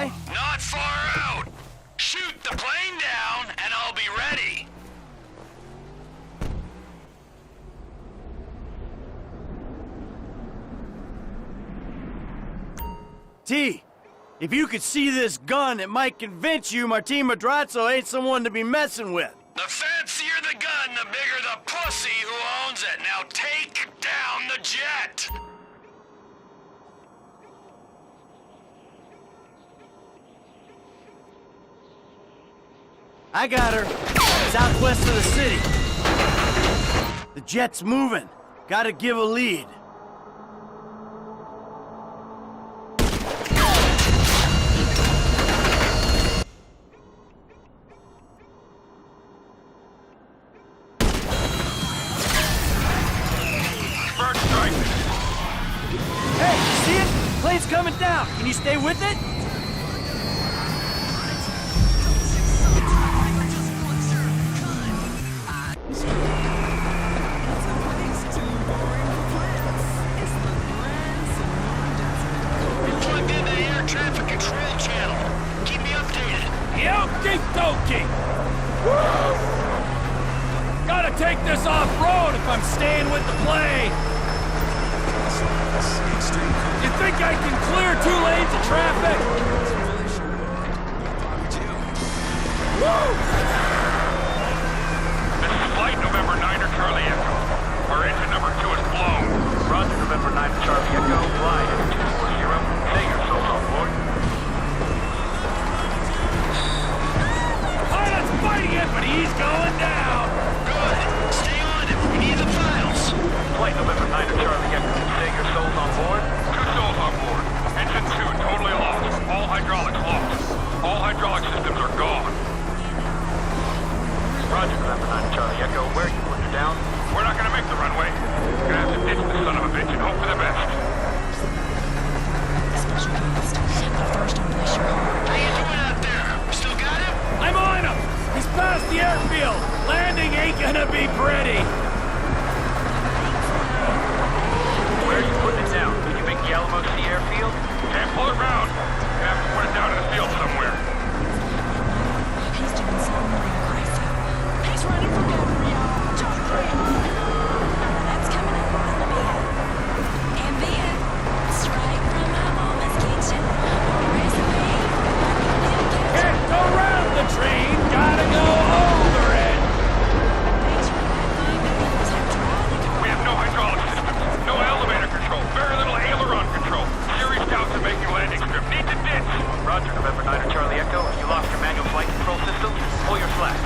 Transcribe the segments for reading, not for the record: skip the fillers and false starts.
nearby? Not far out. Shoot the plane down, and I'll be ready. T, if you could see this gun, it might convince you Martin Madrazo ain't someone to be messing with. The fancier the gun, the bigger the pussy who owns it. Now take down the jet. I got her. Southwest of the city. The jet's moving. Gotta give a lead. Bird strike. Hey, you see it? Plane's coming down. Can you stay with it? Traffic control channel. Keep me updated. Okie dokie! Woo! Gotta take this off-road if I'm staying with the play. You think I can clear 2 lanes of traffic? Woo! This is flight November 9er Charlie Echo. Our engine number 2 is blown. Roger, November 9 Charlie Echo, fly at 240. Say your souls on board. Pilot's fighting it, but he's going down. Good. Stay on it. We need the files. Flight November 9 Charlie Echo, say your souls on board. 2 souls on board. Engine 2 totally lost. All hydraulics lost. All hydraulic systems are gone. Roger, November 9 Charlie Echo, where are you putting her down? We're not gonna make the runway. We're gonna have to ditch the son of a bitch and hope for the best. How you doing out there? Still got him? I'm on him! He's past the airfield! Landing ain't gonna be pretty! Where are you putting it down? Did you make the Alamo Sea Airfield? Can't pull it round. Gonna have to put it down in the field somewhere. He's doing something real crazy. He's running for cover, y'all. John Graham. That's coming up in a bit. And then, straight from my mama's kitchen, a recipe for working in a kitchen. Can't go round the train, gotta go over it! These run that thing that goes hydraulic. We have no hydraulic systems, no elevator control, very little aileron control. Serious doubts of making landing strip. Need to ditch. Roger, November 9 Charlie Echo, you lost your manual flight control system? Pull your flags.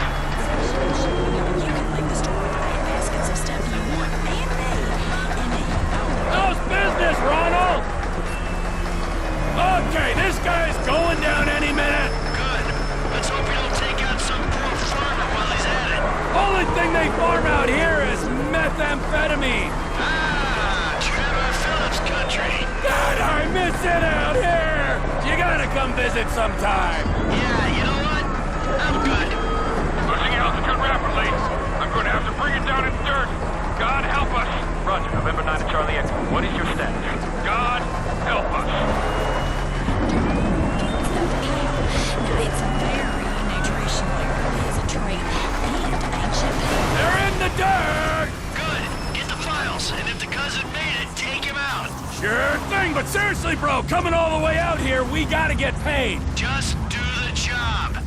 You can link the store with the eight baskets of stuff you want and need. How's business, Ronald? Okay, this guy's going down any minute. Good. Let's hope you don't take out some poor farmer while he's at it. Only thing they farm out here is methamphetamine. Ah, Trevor Phillips country. God, I miss it out here. You gotta come visit sometime. Yeah, you know what? I'm good. Losing altitude rapidly. I'm going to have to bring it down in dirt. God help us. Roger, November 9 Charlie Echo, what is your status? God help us. Now, it's a very nutritional area. It's a tree and ancient people. They're in the dirt. Good. Get the files, and if the cousin made it, take him out. Sure thing, but seriously, bro, coming all the way out here, we gotta get paid. Just do the job.